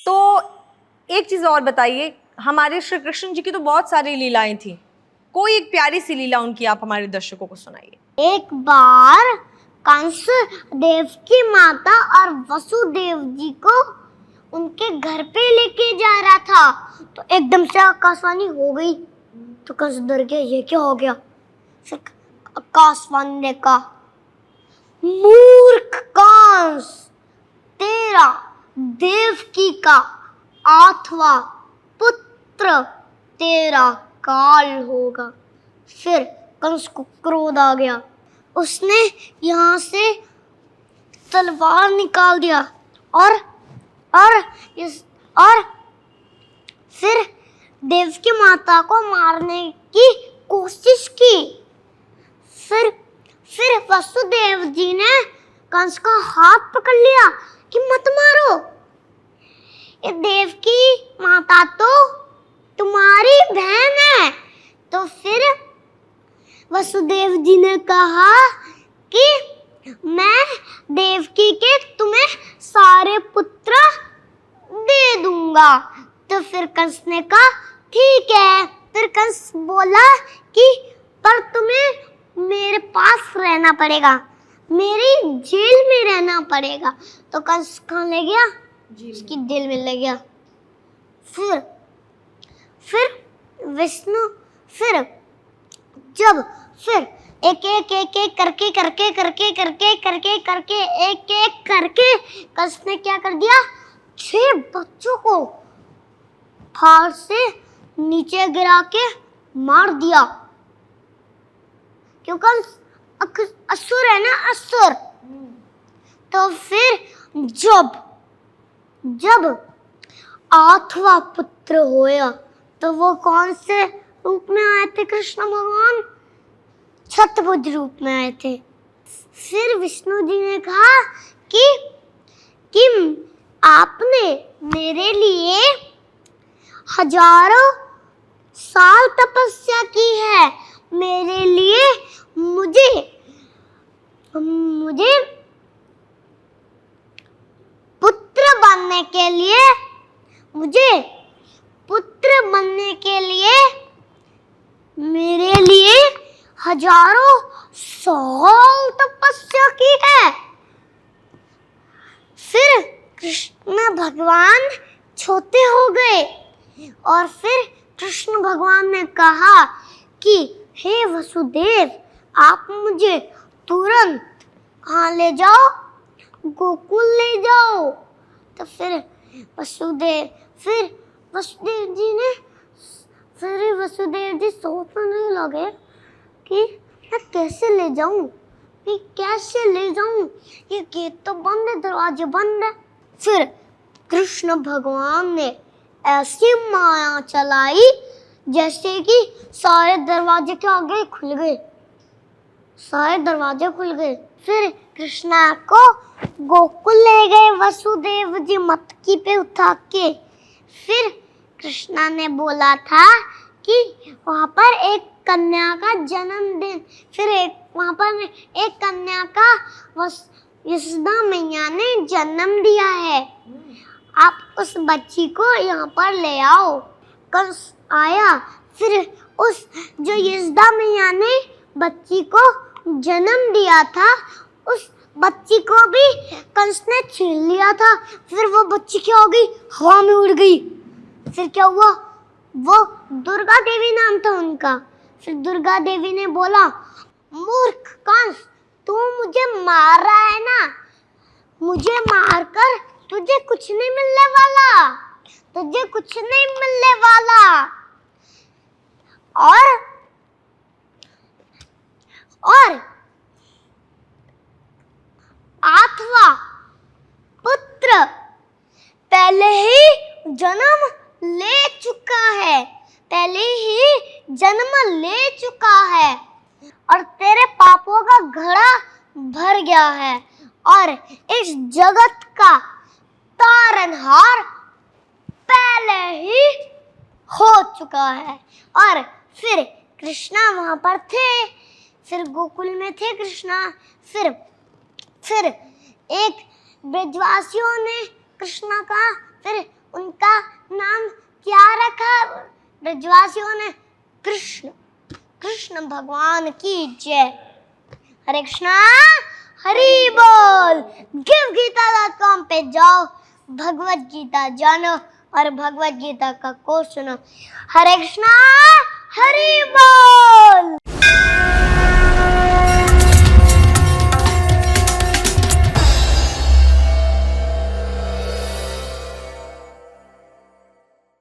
तो एक चीज और बताइए, हमारे श्री कृष्ण जी की तो बहुत सारी लीलाएं थी, कोई एक प्यारी सी लीला उनकी आप हमारे दर्शकों को सुनाइए। एक बार कंस देव की माता और वसुदेव जी को उनके घर पे लेके जा रहा था, तो एकदम से आकाशवाणी हो गई। तो कंस डर गया, ये क्या हो गया। फिर आकाशवाणी ने कहा, मूर्ख कंस, तेरा देवकी का 8वां पुत्र तेरा काल होगा। फिर कंस को क्रोध आ गया, उसने यहाँ से तलवार निकाल दिया और फिर देवकी माता को मारने की कोशिश की। फिर वसुदेव जी ने कंस का हाथ पकड़ लिया कि मत मारो, ये देवकी माता तो तुम्हारी बहन है। तो फिर वसुदेव जी ने कहा कि मैं देवकी के तुम्हें सारे पुत्र दे दूंगा। तो फिर कंस ने कहा ठीक है। फिर कंस बोला कि पर तुम्हें मेरे पास रहना पड़ेगा, मेरी जेल में रहना पड़ेगा। तो कंस कहाँ ले गया, उसकी जेल में ले गया। फिर विष्णु फिर एक एक करके कंस ने क्या कर दिया, 6 बच्चों को फाड़ से नीचे गिरा के मार दिया। क्योंकि असुर है ना, असुर। तो फिर जब 8वां पुत्र होया, तो वो कौन से रूप में आए थे कृष्ण भगवान, छठभुज रूप में आए थे। फिर विष्णु जी ने कहा कि आपने मेरे लिए हजारों साल तपस्या की है, मेरे लिए मुझे पुत्र बनने के लिए मेरे लिए हजारों साल तपस्या की है। फिर कृष्ण भगवान छोटे हो गए और फिर कृष्ण भगवान ने कहा कि हे वसुदेव, आप मुझे तुरंत कहाँ ले जाओ, गोकुल ले जाओ। तो फिर वसुदेव जी सोचने लगे कि मैं कैसे ले जाऊं, ये गेट तो बंद है, दरवाजे बंद है। फिर कृष्ण भगवान ने ऐसी माया चलाई जैसे कि सारे दरवाजे के आगे खुल गए, सारे दरवाजे खुल गए। फिर कृष्णा को गोकुल ले गए वसुदेव जी मटकी पे उठा के। फिर कृष्णा ने बोला था कि वहाँ पर एक कन्या का जन्मदिन, वहाँ पर एक कन्या का यशोदा मैया ने जन्म दिया है, आप उस बच्ची को यहाँ पर ले आओ। कंस आया, फिर उस जो यशोदा मैया ने बच्ची को जन्म दिया था, उस बच्ची को भी कंस ने छीन लिया था। फिर वो बच्ची क्या हो गई, हवा में उड़ गई। फिर क्या हुआ, वो दुर्गा देवी नाम था उनका। फिर दुर्गा देवी ने बोला, मूर्ख कंस, तू मुझे मार रहा है ना, मुझे मारकर तुझे कुछ नहीं मिलने वाला, तुझे कुछ नहीं मिलने वाला। और 8वां पुत्र पहले ही जन्म ले चुका है और तेरे पापों का घड़ा भर गया है और इस जगत का तारनहार पहले ही हो चुका है। और फिर कृष्णा वहां पर थे, फिर गोकुल में थे कृष्णा। फिर एक ब्रजवासियों ने कृष्णा का फिर उनका नाम क्या रखा ब्रजवासियों ने? कृष्ण। कृष्ण भगवान की जय। हरे कृष्णा, हरि बोल। givegeeta.com पे जाओ, भगवत गीता जानो और भगवत गीता का कोर्स सुनो। हरे कृष्णा, हरि बोल।